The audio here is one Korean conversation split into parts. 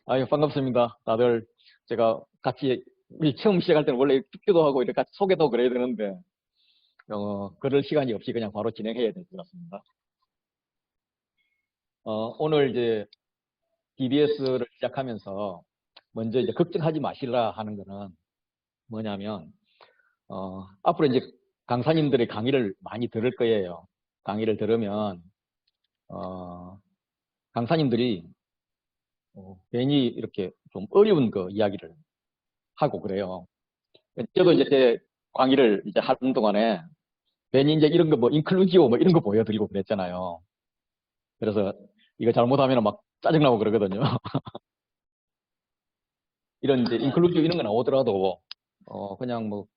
아유, 반갑습니다. 다들 제가 같이 우리 처음 시작할 때는 원래 듣기도 하고 이렇게 같이 소개도 그래야 되는데 그럴 시간이 없이 그냥 바로 진행해야 될 것 같습니다. 오늘 이제 DBS를 시작하면서 먼저 이제 걱정하지 마시라 하는 거는 뭐냐면 앞으로 이제 강사님들의 강의를 많이 들을 거예요. 강의를 들으면 어, 강사님들이 괜히 이렇게 좀 어려운 거 이야기를 하고 그래요. 저도 이제 제 강의를 이제 하는 동안에 괜히 이제 이런 거 뭐 인클루지오 뭐 이런 거 보여드리고 그랬잖아요. 그래서 이거 잘못하면 막 짜증나고 그러거든요. 이런 이제 인클루지오 이런 거 나오더라도 그냥 뭐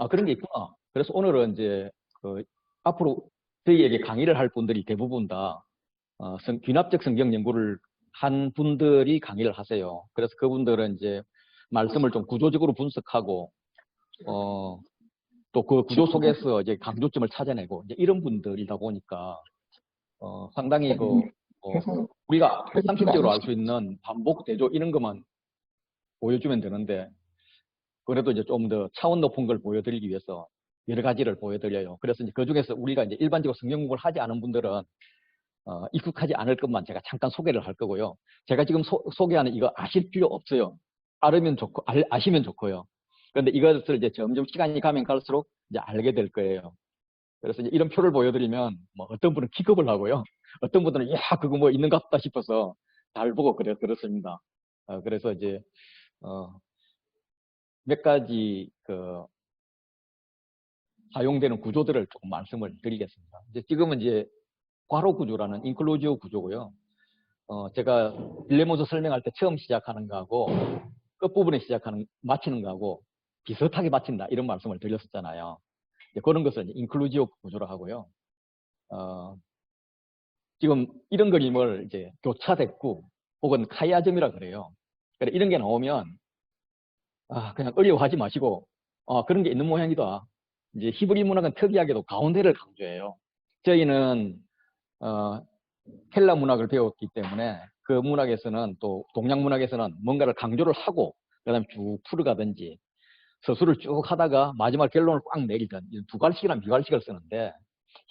그런 게 있구나. 그래서 오늘은 이제 그 앞으로 저희에게 강의를 할 분들이 대부분 다 귀납적 성경 연구를 한 분들이 강의를 하세요. 그래서 그분들은 이제 말씀을 좀 구조적으로 분석하고 또 그 구조 속에서 이제 강조점을 찾아내고 이제 이런 분들이다 보니까 상당히 우리가 상식적으로 알 수 있는 반복 대조 이런 것만 보여주면 되는데 그래도 이제 좀 더 차원 높은 걸 보여드리기 위해서 여러 가지를 보여드려요. 그래서 이제 그 중에서 우리가 이제 일반적으로 성경 공부를 하지 않은 분들은 익숙하지 않을 것만 제가 잠깐 소개를 할 거고요. 제가 지금 소개하는 이거 아실 필요 없어요. 알으면 좋고 아시면 좋고요. 그런데 이것을 이제 점점 시간이 가면 갈수록 이제 알게 될 거예요. 그래서 이제 이런 표를 보여드리면 뭐 어떤 분은 기겁을 하고요. 어떤 분들은 야 그거 뭐 있는 것 같다 싶어서 잘 보고 그렇습니다. 그래서 이제 몇 가지 그 사용되는 구조들을 조금 말씀을 드리겠습니다. 이제 지금은 이제 괄호 구조라는 인클루지오 구조고요. 제가 빌레모스 설명할 때 처음 시작하는 거하고 끝부분에 마치는 거하고 비슷하게 마친다 이런 말씀을 드렸었잖아요. 그런 것을 이제 인클루지오 구조로 하고요. 지금 이런 그림을 이제 교차됐고 혹은 카이아점이라 그래요. 그래 이런 게 나오면 그냥 어려워하지 마시고 그런 게 있는 모양이다. 이제 히브리 문학은 특이하게도 가운데를 강조해요. 저희는 헬라 문학을 배웠기 때문에 그 문학에서는 또 동양 문학에서는 뭔가를 강조를 하고 그다음에 쭉 풀어가든지 서술을 쭉 하다가 마지막 결론을 꽉 내리든 두괄식이나 미괄식을 쓰는데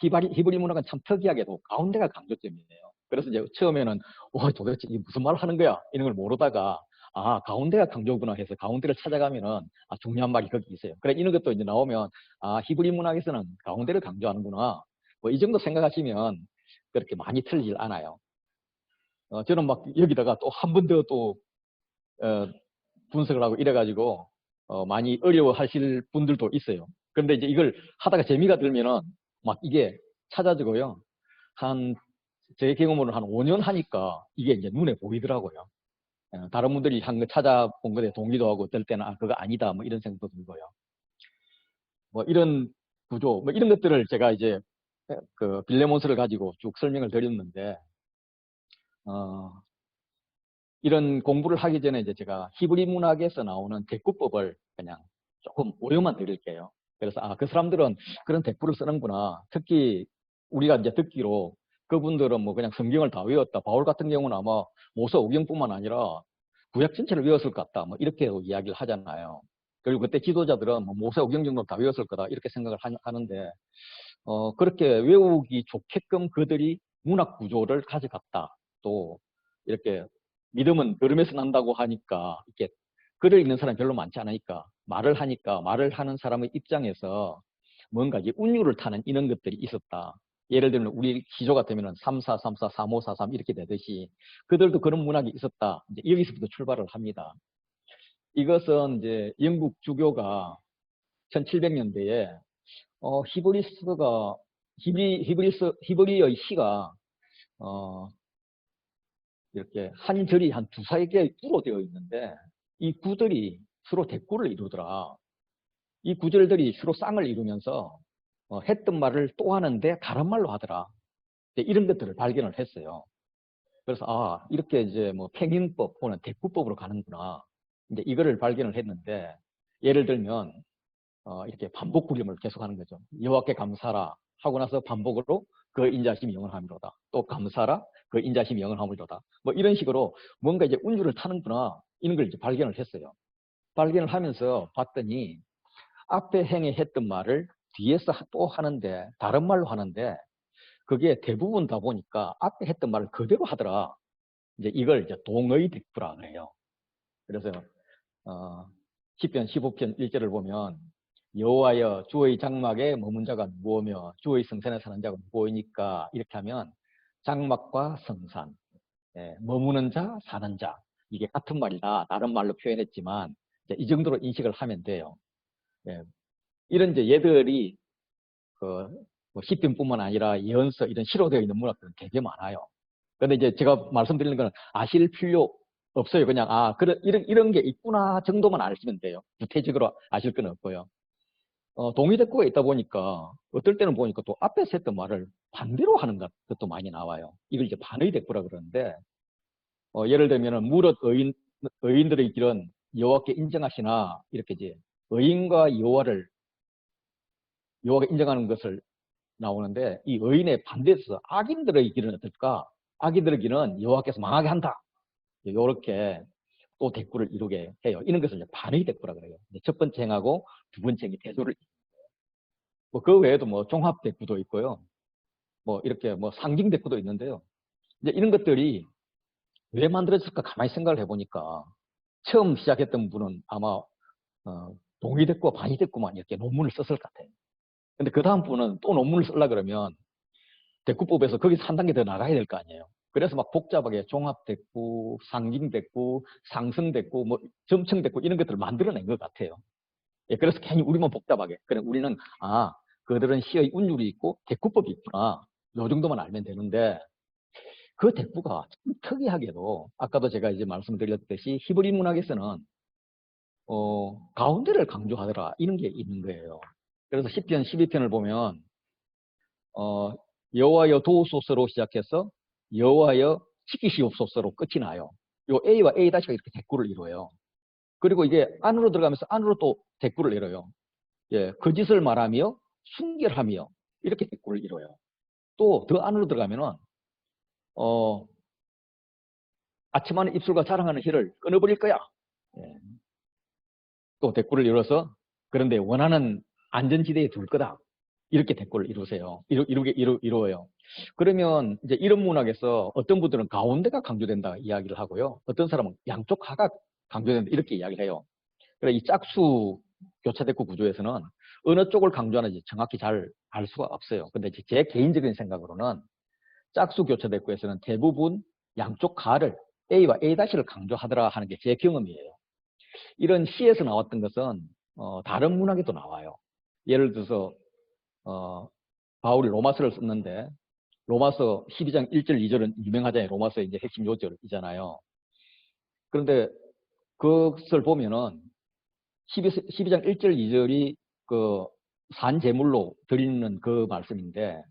히브리 문학은 참 특이하게도 가운데가 강조점이에요. 그래서 이제 처음에는 도대체 이게 무슨 말을 하는 거야 이런 걸 모르다가 가운데가 강조구나 해서 가운데를 찾아가면은 중요한 말이 거기 있어요. 그래 이런 것도 이제 나오면 히브리 문학에서는 가운데를 강조하는구나 뭐 이 정도 생각하시면 그렇게 많이 틀리질 않아요. 저는 막 여기다가 또 한 번 더 또 분석을 하고 이래가지고 많이 어려워하실 분들도 있어요. 그런데 이제 이걸 하다가 재미가 들면은 막 이게 찾아지고요. 제 경험으로는 한 5년 하니까 이게 이제 눈에 보이더라고요. 다른 분들이 한 거 찾아본 것에 동의도 하고 어떨 때는 그거 아니다 뭐 이런 생각도 들고요. 뭐 이런 구조 뭐 이런 것들을 제가 이제 그 빌레몬스를 가지고 쭉 설명을 드렸는데 이런 공부를 하기 전에 이제 제가 히브리 문학에서 나오는 대꾸법을 그냥 조금 오려만 드릴게요. 그래서 그 사람들은 그런 대꾸를 쓰는구나. 특히 우리가 이제 듣기로 그분들은 뭐 그냥 성경을 다 외웠다. 바울 같은 경우는 아마 모세 오경뿐만 아니라 구약 전체를 외웠을 것 같다. 뭐 이렇게 이야기를 하잖아요. 그리고 그때 지도자들은 뭐 모세 오경 정도 다 외웠을 거다. 이렇게 생각을 하는데 그렇게 외우기 좋게끔 그들이 문학 구조를 가져갔다. 또 이렇게 믿음은 들음에서 난다고 하니까 이렇게 글을 읽는 사람이 별로 많지 않으니까 말을 하니까 말을 하는 사람의 입장에서 뭔가 이제 운율을 타는 이런 것들이 있었다. 예를 들면 우리 시조 같으면 3, 4, 3, 4, 3, 5, 4, 3 이렇게 되듯이 그들도 그런 문학이 있었다. 이제 여기서부터 출발을 합니다. 이것은 이제 영국 주교가 1700년대에 히브리스가 히브리의 시가 이렇게 한 절이 한 두세 개의 구로 되어 있는데 이 구들이 서로 대꾸를 이루더라. 이 구절들이 주로 쌍을 이루면서 했던 말을 또 하는데 다른 말로 하더라. 이런 것들을 발견을 했어요. 그래서 이렇게 이제 뭐 팽인법 혹은 대꾸법으로 가는구나. 이제 이거를 발견을 했는데 예를 들면 이렇게 반복 구림을 계속하는 거죠. 여호와께 감사라 하고 나서 반복으로 그 인자심이 영원함이로다. 또 감사라 그 인자심이 영원하물도다. 뭐 이런 식으로 뭔가 이제 운율을 타는구나. 이런 걸 이제 발견을 했어요. 발견을 하면서 봤더니 앞에 행에 했던 말을 뒤에서 또 하는데 다른 말로 하는데 그게 대부분 다 보니까 앞에 했던 말을 그대로 하더라. 이제 이걸 이제 동의대꾸라 그래요. 그래서 시편 15편 1절을 보면 여호와여 주의 장막에 머문 자가 누구오며 주의 성산에 사는 자가 누구오니까 이렇게 하면 장막과 성산, 머무는 자, 사는 자 이게 같은 말이다. 다른 말로 표현했지만 이 정도로 인식을 하면 돼요. 예, 이런 이제 얘들이 뭐 시편뿐만 아니라 예언서 이런 실어되어 있는 문학들은 되게 많아요. 근데 이제 제가 말씀드리는 거는 아실 필요 없어요. 그냥 이런 게 있구나 정도만 아시면 돼요. 구체적으로 아실 건 없고요. 동의대꾸가 있다 보니까 어떨 때는 보니까 또 앞에서 했던 말을 반대로 하는 것도 많이 나와요. 이걸 이제 반의대꾸라 그러는데 예를 들면은 무릇 의인들의 길은 여호와께 인정하시나 이렇게 이제 의인과 여호와가 인정하는 것을 나오는데 이 의인의 반대에서 악인들의 길은 어떨까? 악인들의 길은 여호와께서 망하게 한다. 이렇게 또 대꾸를 이루게 해요. 이런 것을 이제 반의 대꾸라 그래요. 첫 번째 행하고 두 번째 행이 대조를. 뭐 그 외에도 뭐 종합 대꾸도 있고요. 뭐 이렇게 뭐 상징 대꾸도 있는데요. 이제 이런 것들이 왜 만들어졌을까 가만히 생각을 해보니까 처음 시작했던 분은 아마 동의 대꾸와 반의 대꾸만 이렇게 논문을 썼을 것 같아요. 근데 그 다음 분은 또 논문을 쓰려 그러면 대꾸법에서 거기서 한 단계 더 나가야 될 거 아니에요. 그래서 막 복잡하게 종합대꾸, 상징대꾸, 상승대꾸, 뭐 점층대꾸 이런 것들을 만들어낸 것 같아요. 예, 그래서 괜히 우리만 복잡하게. 그래 우리는 그들은 시의 운율이 있고 대꾸법이 있구나. 요 정도만 알면 되는데 그 대꾸가 참 특이하게도 아까도 제가 이제 말씀드렸듯이 히브리 문학에서는 가운데를 강조하더라 이런 게 있는 거예요. 그래서 시편 12편을 보면 여호와여 도우소서로 시작해서 여호와여 지키시옵소서로 끝이 나요. 요 A와 A 다시가 이렇게 대꾸를 이루어요. 그리고 이게 안으로 들어가면서 안으로 또 대꾸를 이뤄요. 예, 거짓을 말하며 순결하며 이렇게 대꾸를 이뤄요. 또 더 안으로 들어가면은 아침하는 입술과 자랑하는 혀를 끊어버릴 거야. 예, 또 대꾸를 이뤄서 그런데 원하는 안전지대에 둘 거다. 이렇게 대꾸를 이루세요. 이루어요. 그러면 이제 이런 문학에서 어떤 분들은 가운데가 강조된다 이야기를 하고요. 어떤 사람은 양쪽 하가 강조된다 이렇게 이야기를 해요. 그래 이 짝수 교차대꾸 구조에서는 어느 쪽을 강조하는지 정확히 잘 알 수가 없어요. 근데 제 개인적인 생각으로는 짝수 교차대꾸에서는 대부분 양쪽 가를 A와 A-를 강조하더라 하는 게 제 경험이에요. 이런 시에서 나왔던 것은 다른 문학에도 나와요. 예를 들어서 바울이 로마서를 썼는데 로마서 12장 1절 2절은 유명하잖아요. 로마서의 이제 핵심 요절이잖아요. 그런데 그것을 보면은 12장 1절 2절이 그 산제물로 드리는 그 말씀인데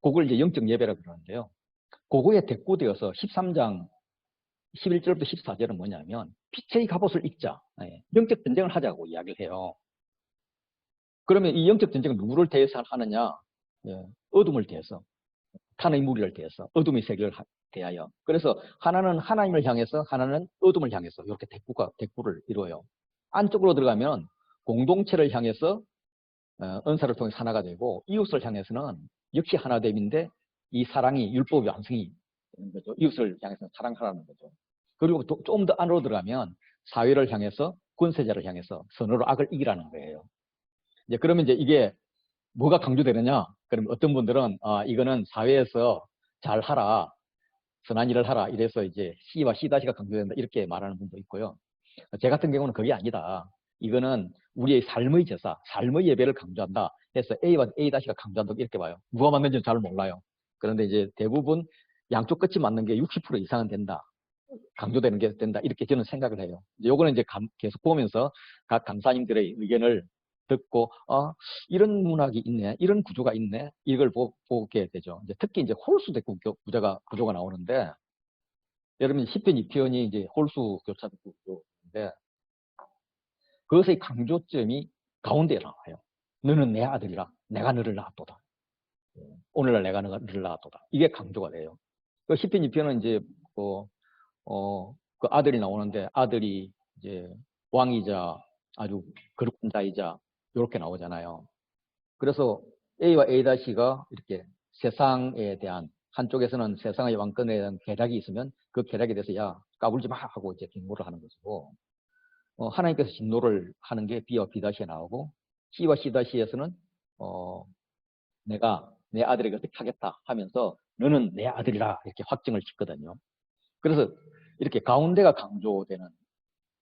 그걸 이제 영적 예배라고 그러는데요. 그거에 대꾸되어서 13장 11절부터 14절은 뭐냐면 빛의 갑옷을 입자. 영적 전쟁을 하자고 이야기를 해요. 그러면 이 영적 전쟁은 누구를 대해서 하느냐? 어둠을 대해서. 탄의 무리를 대해서. 어둠의 세계를 대하여. 그래서 하나는 하나님을 향해서 하나는 어둠을 향해서 이렇게 대꾸를 이루어요. 안쪽으로 들어가면 공동체를 향해서 은사를 통해 하나가 되고 이웃을 향해서는 역시 하나됨인데 이 사랑이 율법의 완성이 되는 거죠. 이웃을 향해서 사랑하라는 거죠. 그리고 좀 더 안으로 들어가면 사회를 향해서 권세자를 향해서 선으로 악을 이기라는 거예요. 이제 그러면 이제 이게 뭐가 강조되느냐? 그럼 어떤 분들은 이거는 사회에서 잘 하라, 선한 일을 하라 이래서 이제 C와 C-가 강조된다 이렇게 말하는 분도 있고요. 제 같은 경우는 그게 아니다. 이거는 우리의 삶의 제사, 삶의 예배를 강조한다 해서 A와 A-가 강조한다 이렇게 봐요. 누가 맞는지는 잘 몰라요. 그런데 이제 대부분 양쪽 끝이 맞는 게 60% 이상은 된다. 강조되는 게 된다. 이렇게 저는 생각을 해요. 요거는 이제 계속 보면서 각 강사님들의 의견을 듣고, 이런 문학이 있네. 이런 구조가 있네. 이걸 보게 되죠. 이제 특히 이제 홀수 대꾸 구조가 나오는데, 여러분 10편, 2편이 이제 홀수 교차 대꾸 구조인데, 그것의 강조점이 가운데에 나와요. 너는 내 아들이라 내가 너를 낳았도다. 오늘날 내가 너를 낳았도다. 이게 강조가 돼요. 그 10편, 2편은 이제 그, 그 아들이 나오는데 아들이 이제 왕이자 아주 거룩한 자이자 이렇게 나오잖아요. 그래서 A와 A-가 이렇게 세상에 대한 한쪽에서는 세상의 왕권에 대한 계략이 있으면 그 계략에 대해서 야 까불지 마 하고 이제 경고를 하는 것이고 하나님께서 진노를 하는 게 B와 B-에 나오고 C와 C-에서는 내가 내 아들에게 어떻게 하겠다 하면서 너는 내 아들이라 이렇게 확정을 짓거든요. 그래서 이렇게 가운데가 강조되는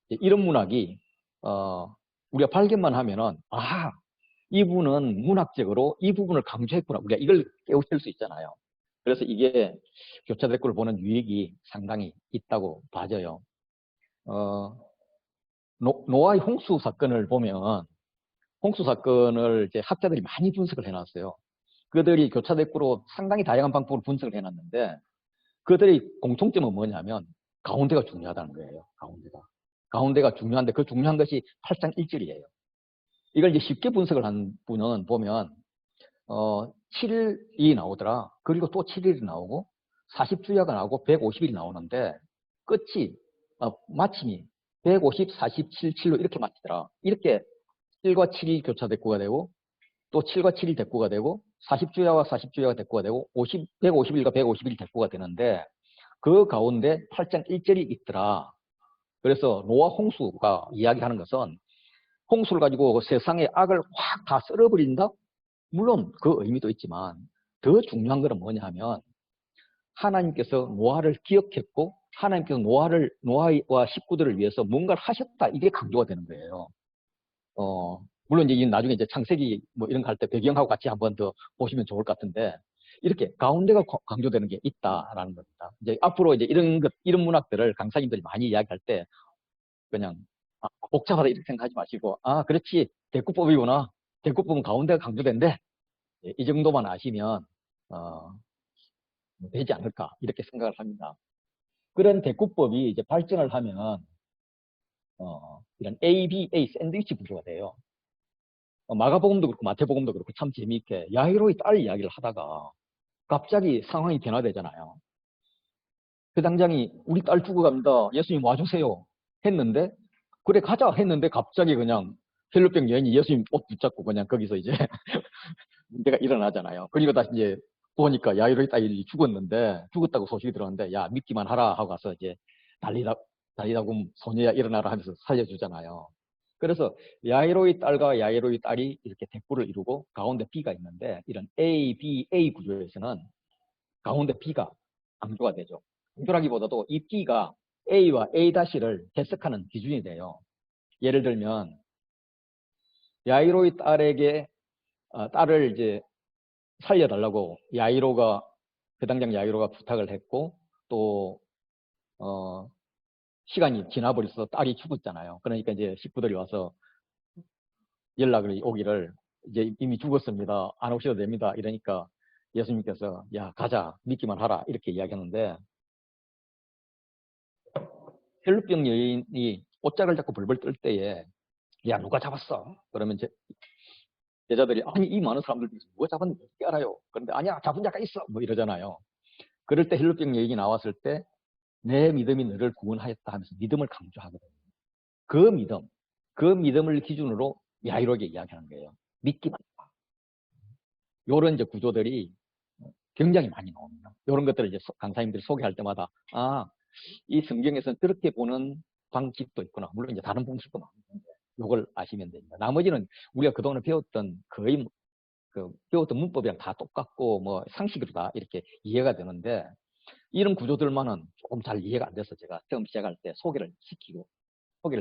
이런 문학이 우리가 발견만 하면은 이분은 문학적으로 이 부분을 강조했구나. 우리가 이걸 깨우칠 수 있잖아요. 그래서 이게 교차 댓글을 보는 유익이 상당히 있다고 봐져요. 노아의 홍수 사건을 보면 홍수 사건을 이제 학자들이 많이 분석을 해놨어요. 그들이 교차 댓글로 상당히 다양한 방법으로 분석을 해놨는데 그들의 공통점은 뭐냐면 가운데가 중요하다는 거예요. 가운데가 중요한데 그 중요한 것이 8장 1절이에요. 이걸 이제 쉽게 분석을 한 분은 보면 7일이 나오더라. 그리고 또 7일이 나오고 40주야가 나오고 150일이 나오는데 끝이 마침이 150, 47, 7로 이렇게 맞히더라. 이렇게 7과 7이 교차 대꾸가 되고 또 7과 7이 대꾸가 되고 40주야와 40주야가 대꾸가 되고 151과 151이 대꾸가 되는데 그 가운데 8장 1절이 있더라. 그래서 노아 홍수가 이야기하는 것은 홍수를 가지고 세상의 악을 확 다 쓸어버린다? 물론 그 의미도 있지만 더 중요한 것은 뭐냐 하면 하나님께서 노아를 기억했고 하나님께서 노아와 식구들을 위해서 뭔가를 하셨다. 이게 강조가 되는 거예요. 물론 이제 나중에 이제 창세기 뭐 이런 거 할 때 배경하고 같이 한번 더 보시면 좋을 것 같은데 이렇게 가운데가 강조되는 게 있다라는 겁니다. 이제 앞으로 이제 이런 문학들을 강사님들이 많이 이야기할 때 그냥 복잡하다 이렇게 생각하지 마시고 그렇지 대꾸법이구나. 대꾸법은 가운데가 강조된대. 이 정도만 아시면 되지 않을까 이렇게 생각을 합니다. 그런 대꾸법이 이제 발전을 하면 이런 A, B, A 샌드위치 구조가 돼요. 마가복음도 그렇고 마태복음도 그렇고 참 재미있게 야이로의 딸 이야기를 하다가 갑자기 상황이 변화되잖아요. 그 당장이 우리 딸 죽어갑니다. 예수님 와주세요 했는데 그래 가자 했는데 갑자기 그냥 헬로병 여인이 예수님 옷 붙잡고 그냥 거기서 이제 문제가 일어나잖아요. 그리고 다시 이제 보니까 야이로의 딸이 죽었다고 소식이 들었는데 야 믿기만 하라 하고 가서 이제 달리다고 소녀야 일어나라 하면서 살려주잖아요. 그래서 야이로의 딸과 야이로의 딸이 이렇게 대꾸를 이루고 가운데 B가 있는데 이런 A, B, A 구조에서는 가운데 B가 강조가 되죠. 강조라기보다도 이 B가 A와 A-를 해석하는 기준이 돼요. 예를 들면 야이로의 딸에게 딸을 이제 살려달라고 그 당장 야이로가 부탁을 했고 또 시간이 지나버려서 딸이 죽었잖아요. 그러니까 이제 식구들이 와서 연락을 오기를 이제 이미 죽었습니다. 안 오셔도 됩니다. 이러니까 예수님께서 야 가자 믿기만 하라 이렇게 이야기하는데 혈루병 여인이 옷짝을 잡고 벌벌 떨 때에 야 누가 잡았어? 그러면 제자들이 아니 이 많은 사람들 중에서 누가 잡았는지 어떻게 알아요? 그런데 아니야 잡은 자가 있어 뭐 이러잖아요. 그럴 때 혈루병 여인이 나왔을 때 내 믿음이 너를 구원하였다 하면서 믿음을 강조하거든요. 그 믿음을 기준으로 야이로에게 이야기하는 거예요. 믿기만 해봐. 이런 이제 구조들이 굉장히 많이 나옵니다. 이런 것들을 이제 강사님들이 소개할 때마다 이 성경에서는 그렇게 보는 방식도 있구나. 물론 이제 다른 방식도 많은데 이걸 아시면 됩니다. 나머지는 우리가 그동안 배웠던 거의 배웠던 문법이랑 다 똑같고 뭐 상식으로 다 이렇게 이해가 되는데 이런 구조들만은 조금 잘 이해가 안 돼서 제가 처음 시작할 때 소개를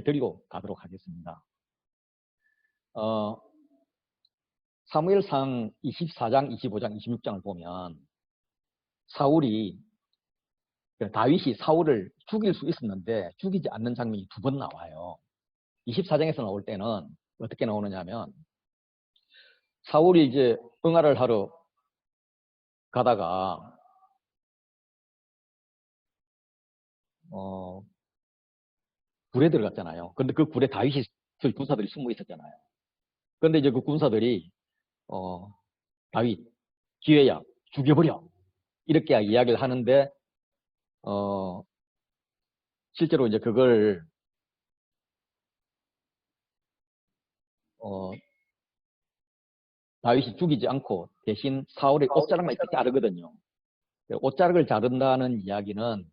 드리고 가도록 하겠습니다. 사무엘상 24장, 25장, 26장을 보면 다윗이 사울을 죽일 수 있었는데 죽이지 않는 장면이 2번 나와요. 24장에서 나올 때는 어떻게 나오느냐 하면 사울이 이제 응아를 하러 가다가 굴에 들어갔잖아요. 근데 그 굴에 다윗이 군사들이 숨어 있었잖아요. 그런데 이제 그 군사들이 다윗 기회야 죽여버려 이렇게 이야기를 하는데 실제로 이제 그걸 다윗이 죽이지 않고 대신 사울의 옷자락만 이렇게 자르거든요. 옷자락을 자른다는 이야기는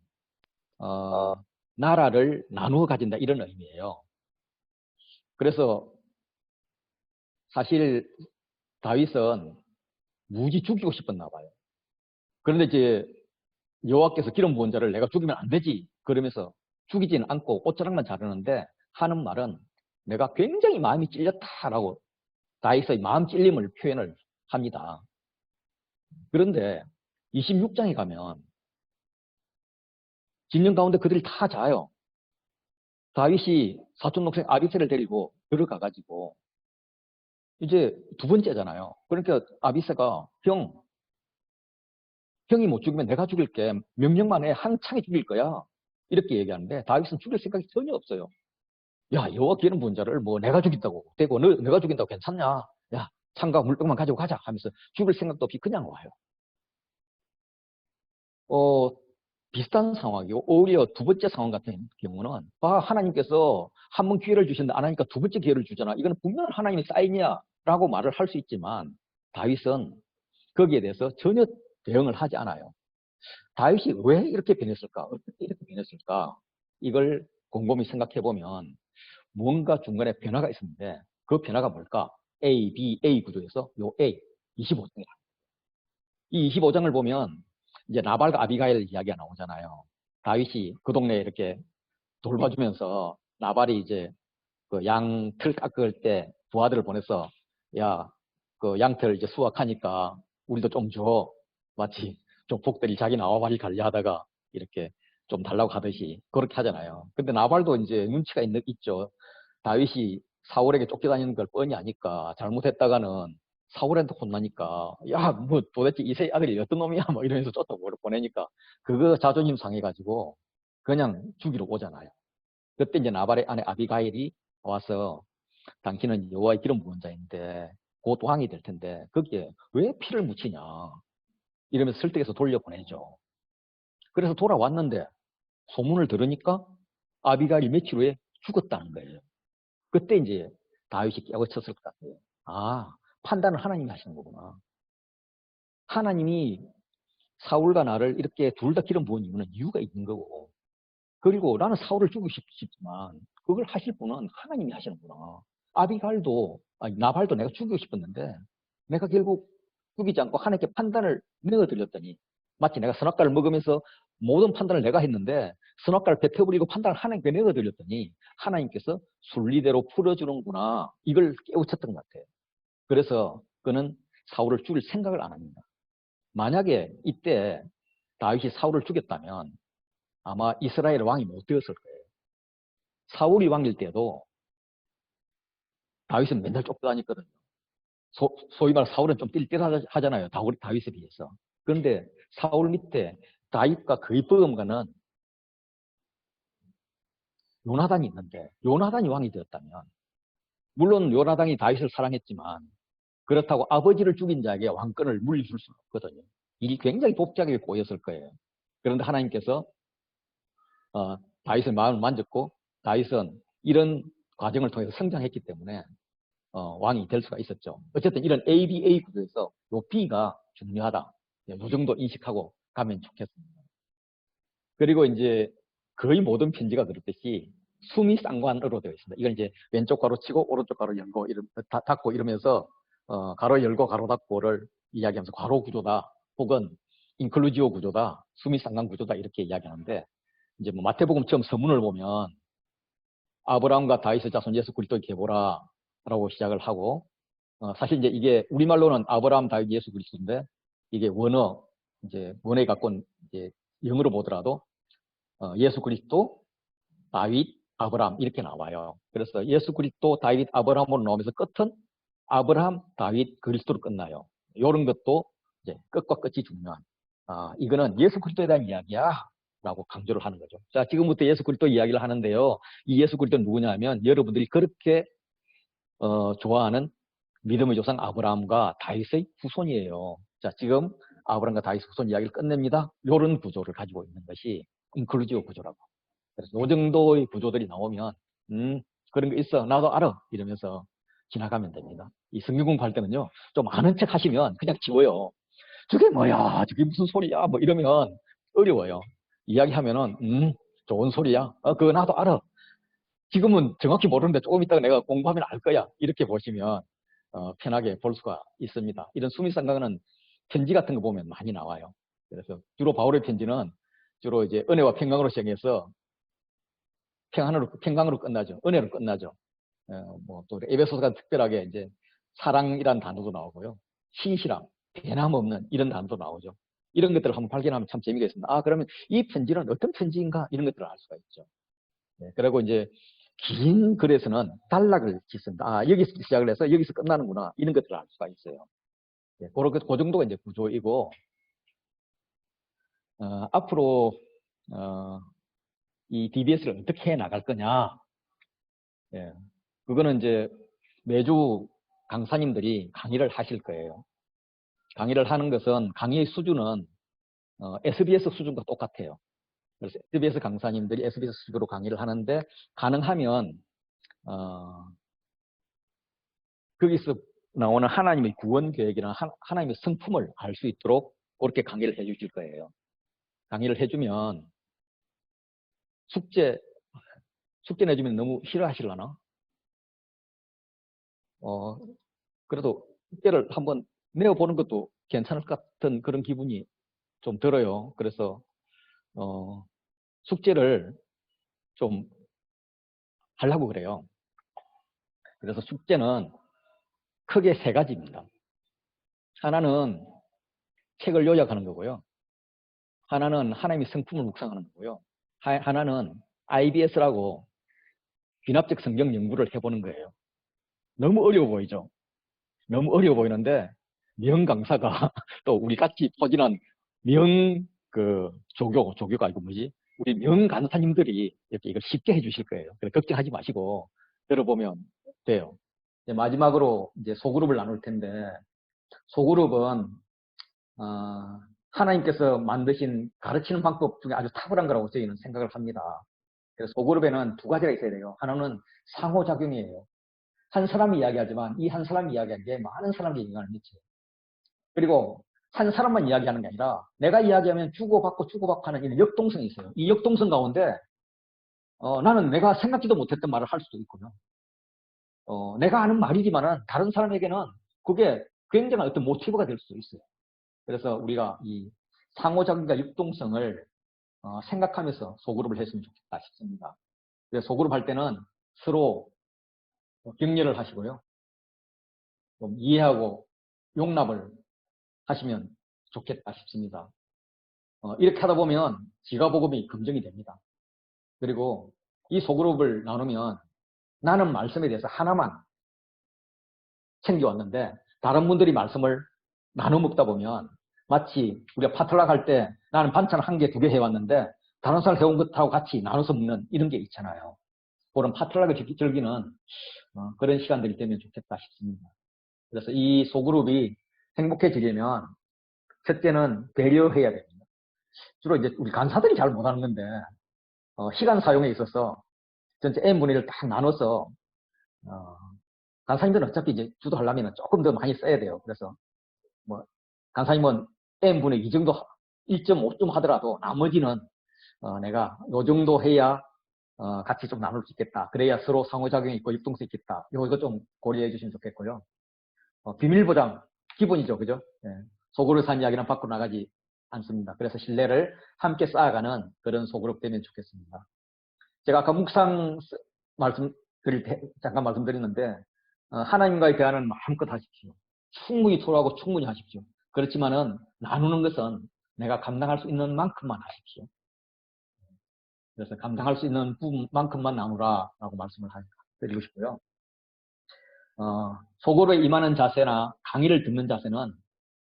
나라를 나누어 가진다 이런 의미예요. 그래서 사실 다윗은 무지 죽이고 싶었나 봐요. 그런데 이제 여호와께서 기름 부은 자를 내가 죽이면 안 되지 그러면서 죽이지는 않고 옷자락만 자르는데 하는 말은 내가 굉장히 마음이 찔렸다라고 다윗의 마음 찔림을 표현을 합니다. 그런데 26장에 가면 진영 가운데 그들이 다 자요. 다윗이 사촌 동생 아비새를 데리고 들어가가지고 이제 두 번째잖아요. 그러니까 아비새가 형이 못 죽이면 내가 죽일게. 명령만 해. 한창에 죽일 거야. 이렇게 얘기하는데 다윗은 죽일 생각이 전혀 없어요. 야, 여호와 기름 부은 자를 뭐 내가 죽인다고 되고 내가 죽인다고 괜찮냐? 야, 창과 물병만 가지고 가자 하면서 죽일 생각도 없이 그냥 와요. 비슷한 상황이고 오히려 두 번째 상황 같은 경우는 하나님께서 한 번 기회를 주셨는데 안 하니까 두 번째 기회를 주잖아. 이거는 분명 하나님의 사인이야 라고 말을 할 수 있지만 다윗은 거기에 대해서 전혀 대응을 하지 않아요. 다윗이 왜 이렇게 변했을까? 어떻게 이렇게 변했을까? 이걸 곰곰이 생각해 보면 무언가 중간에 변화가 있었는데 그 변화가 뭘까? A, B, A 구조에서 요 A, 25장이라. 이 25장을 보면 이제 나발과 아비가일 이야기가 나오잖아요. 다윗이 그 동네에 이렇게 돌봐주면서 나발이 이제 그 양털 깎을 때 부하들을 보내서 야, 그 양털 이제 수확하니까 우리도 좀 줘. 마치 좀 복들이 자기 나와바리 관리하다가 이렇게 좀 달라고 하듯이 그렇게 하잖아요. 근데 나발도 이제 눈치가 있죠. 다윗이 사울에게 쫓겨다니는 걸 뻔히 아니까 잘못했다가는 사울한테 혼나니까 야, 뭐 도대체 이세 아들이 어떤 놈이야? 뭐 이러면서 쫓아 보내니까 그거 자존심 상해가지고 그냥 죽이러 오잖아요. 그때 이제 나발의 아내 아비가일이 와서 당신은 여호와의 기름 부은 자인데 곧 왕이 될 텐데 거기에 왜 피를 묻히냐 이러면서 설득해서 돌려보내죠. 그래서 돌아왔는데 소문을 들으니까 아비가일이 며칠 후에 죽었다는 거예요. 그때 이제 다윗이 깨우쳤을 것 같아요. 아, 판단을 하나님이 하시는 거구나. 하나님이 사울과 나를 이렇게 둘 다 기름 부은 이유는 이유가 있는 거고 그리고 나는 사울을 죽이고 싶지만 그걸 하실 분은 하나님이 하시는구나. 나발도 내가 죽이고 싶었는데 내가 결국 죽이지 않고 하나님께 판단을 내어드렸더니 마치 내가 선악과를 먹으면서 모든 판단을 내가 했는데 선악과를 뱉어버리고 판단을 하나님께 내어드렸더니 하나님께서 순리대로 풀어주는구나. 이걸 깨우쳤던 것 같아요. 그래서 그는 사울을 죽일 생각을 안 합니다. 만약에 이때 다윗이 사울을 죽였다면 아마 이스라엘 왕이 못 되었을 거예요. 사울이 왕일 때도 다윗은 맨날 쫓겨다녔거든요. 소위 말해 사울은 좀 띨띨하잖아요. 다윗에 비해서. 그런데 사울 밑에 다윗과 거의 버금가는 요나단이 있는데 요나단이 왕이 되었다면 물론 요나단이 다윗을 사랑했지만 그렇다고 아버지를 죽인 자에게 왕권을 물려줄 수는 없거든요. 일이 굉장히 복잡하게 꼬였을 거예요. 그런데 하나님께서 다윗의 마음을 만졌고 다윗은 이런 과정을 통해서 성장했기 때문에 왕이 될 수가 있었죠. 어쨌든 이런 ABA 구조에서 요 B가 중요하다. 이 정도 인식하고 가면 좋겠습니다. 그리고 이제 거의 모든 편지가 그렇듯이 수미상관으로 되어 있습니다. 이건 이제 왼쪽 가로 치고 오른쪽 가로 열고 닫고 이러면서 가로 열고 가로 닫고를 이야기하면서 괄호 구조다 혹은 인클루지오 구조다 수미상관 구조다 이렇게 이야기하는데 이제 뭐 마태복음 처음 서문을 보면 아브라함과 다윗의 자손 예수 그리스도의 계보라라고 시작을 하고 사실 이제 이게 우리말로는 아브라함, 다윗, 예수 그리스도인데 이게 원어에 갖고 이제 영어로 보더라도 예수 그리스도, 다윗, 아브라함 이렇게 나와요. 그래서 예수 그리스도, 다윗, 아브라함으로 나오면서 끝은 아브라함, 다윗, 그리스도로 끝나요. 이런 것도 이제 끝과 끝이 중요한. 이거는 예수 그리스도에 대한 이야기야. 라고 강조를 하는 거죠. 자, 지금부터 예수 그리스도 이야기를 하는데요. 이 예수 그리스도는 누구냐면 여러분들이 그렇게 좋아하는 믿음의 조상 아브라함과 다윗의 후손이에요. 자, 지금 아브라함과 다윗 후손 이야기를 끝냅니다. 이런 구조를 가지고 있는 것이 인클루지브 구조라고. 그래서 이 정도의 구조들이 나오면 그런 거 있어. 나도 알아. 이러면서 지나가면 됩니다. 이 성경 공부할 때는요. 좀 아는 척 하시면 그냥 지워요. 저게 뭐야? 저게 무슨 소리야? 뭐 이러면 어려워요. 이야기하면은 좋은 소리야. 그거 나도 알아. 지금은 정확히 모르는데 조금 있다가 내가 공부하면 알 거야. 이렇게 보시면 편하게 볼 수가 있습니다. 이런 수미상강은 편지 같은 거 보면 많이 나와요. 그래서 주로 바울의 편지는 주로 이제 은혜와 평강으로 시작해서 평강으로 끝나죠. 은혜로 끝나죠. 뭐또 에베소서가 특별하게 이제 사랑이란 단어도 나오고요. 신실함, 변함없는 이런 단어도 나오죠. 이런 것들을 한번 발견하면 참 재미가 있습니다. 그러면 이 편지는 어떤 편지인가 이런 것들을 알 수가 있죠. 그리고 이제 긴 글에서는 단락을 짓습니다. 여기서 시작을 해서 여기서 끝나는구나 이런 것들을 알 수가 있어요. 그 정도가 이제 구조이고 앞으로 이 DBS를 어떻게 해 나갈 거냐. 그거는 이제 매주 강사님들이 강의를 하실 거예요. 강의를 하는 것은 강의의 수준은 SBS 수준과 똑같아요. 그래서 SBS 강사님들이 SBS 수준으로 강의를 하는데 가능하면 거기서 나오는 하나님의 구원 계획이나 하나님의 성품을 알 수 있도록 그렇게 강의를 해주실 거예요. 강의를 해주면 숙제 내주면 너무 싫어하시려나? 그래도 숙제를 한번 내어보는 것도 괜찮을 것 같은 그런 기분이 좀 들어요. 그래서 숙제를 좀 하려고 그래요. 그래서 숙제는 크게 세 가지입니다. 하나는 책을 요약하는 거고요. 하나는 하나님의 성품을 묵상하는 거고요. 하나는 IBS라고 귀납적 성경 연구를 해보는 거예요. 너무 어려워 보이죠? 너무 어려워 보이는데 명 강사가 또 우리 같이 포진한 조교가 아니고 뭐지? 우리 명 강사님들이 이렇게 이걸 쉽게 해주실 거예요. 그래서 걱정하지 마시고 들어보면 돼요. 이제 마지막으로 이제 소그룹을 나눌 텐데 소그룹은 하나님께서 만드신 가르치는 방법 중에 아주 탁월한 거라고 저희는 생각을 합니다. 그래서 소그룹에는 두 가지가 있어야 돼요. 하나는 상호작용이에요. 한 사람이 이야기하지만 이 한 사람이 이야기한 게 많은 사람에게 영향을 미쳐요. 그리고 한 사람만 이야기하는 게 아니라 내가 이야기하면 주고받고 하는 이 역동성이 있어요. 이 역동성 가운데 나는 내가 생각지도 못했던 말을 할 수도 있고요. 내가 아는 말이지만은 다른 사람에게는 그게 굉장한 어떤 모티브가 될 수도 있어요. 그래서 우리가 이 상호작용과 역동성을 생각하면서 소그룹을 했으면 좋겠다 싶습니다. 그래서 소그룹 할 때는 서로 격려를 하시고요. 좀 이해하고 용납을 하시면 좋겠다 싶습니다. 이렇게 하다 보면 지가복음이 검증이 됩니다. 그리고 이 소그룹을 나누면 나는 말씀에 대해서 하나만 챙겨왔는데 다른 분들이 말씀을 나눠 먹다 보면 마치 우리가 파틀락 할 때 나는 반찬 한 개, 두 개 해왔는데 다른 사람 해온 것하고 같이 나눠서 먹는 이런 게 있잖아요. 그런 파틀락을 즐기는 그런 시간들이 되면 좋겠다 싶습니다. 그래서 이 소그룹이 행복해지려면 첫째는 배려해야 됩니다. 주로 이제 우리 간사들이 잘 못하는 건데 시간 사용에 있어서 전체 n분의 1을 딱 나눠서 간사님들은 어차피 이제 주도하려면 조금 더 많이 써야 돼요. 그래서 뭐 간사님은 n분의 2 정도 1.5좀 하더라도 나머지는 내가 요 정도 해야 같이 좀 나눌 수 있겠다. 그래야 서로 상호작용이 있고 융통성이 있겠다. 이거 좀 고려해 주시면 좋겠고요. 비밀보장 기본이죠. 그죠? 속으로 산 이야기는 밖으로 나가지 않습니다. 그래서 신뢰를 함께 쌓아가는 그런 소그룹 되면 좋겠습니다. 제가 아까 묵상 드릴 때 잠깐 말씀드렸는데 하나님과의 대화는 마음껏 하십시오. 충분히 토로하고 충분히 하십시오. 그렇지만은 나누는 것은 내가 감당할 수 있는 만큼만 하십시오. 그래서 감당할 수 있는 부분만큼만 나누라라고 말씀을 드리고 싶고요. 소그룹에 임하는 자세나 강의를 듣는 자세는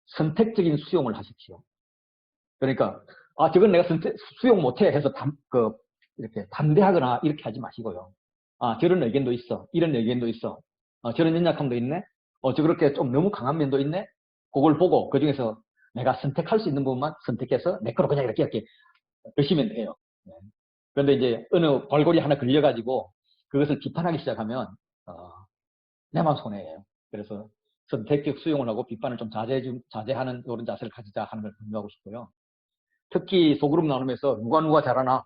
선택적인 수용을 하십시오. 그러니까 저건 내가 수용 못해 해서 이렇게 반대하거나 이렇게 하지 마시고요. 저런 의견도 있어. 이런 의견도 있어. 저런 연약함도 있네. 저렇게 좀 너무 강한 면도 있네. 그걸 보고 그 중에서 내가 선택할 수 있는 부분만 선택해서 내 거로 그냥 이렇게 드시면 돼요. 그런데 이제 어느 발골이 하나 걸려가지고 그것을 비판하기 시작하면 내만 손해예요. 그래서 선택적 수용을 하고 비판을 좀 자제하는 이런 자세를 가지자 하는 걸 강조하고 싶고요. 특히 소그룹 나누면서 누가 잘하나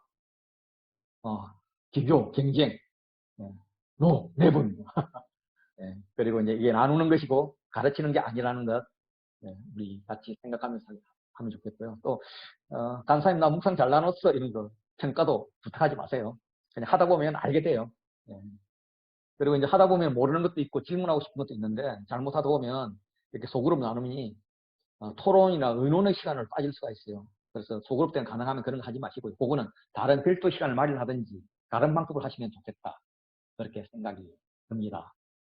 비교, 경쟁, 내분. 그리고 이제 이게 나누는 것이고 가르치는 게 아니라는 것 우리 같이 생각하면서 하면 좋겠고요. 또 간사님 나 묵상 잘 나눴어 이런 거 평가도 부탁하지 마세요. 그냥 하다 보면 알게 돼요. 그리고 이제 하다 보면 모르는 것도 있고 질문하고 싶은 것도 있는데 잘못하다 보면 이렇게 소그룹 나눔이 토론이나 의논의 시간을 빠질 수가 있어요. 그래서 소그룹 때는 가능하면 그런 거 하지 마시고 그거는 다른 별도 시간을 마련하든지 다른 방법을 하시면 좋겠다. 그렇게 생각이 듭니다.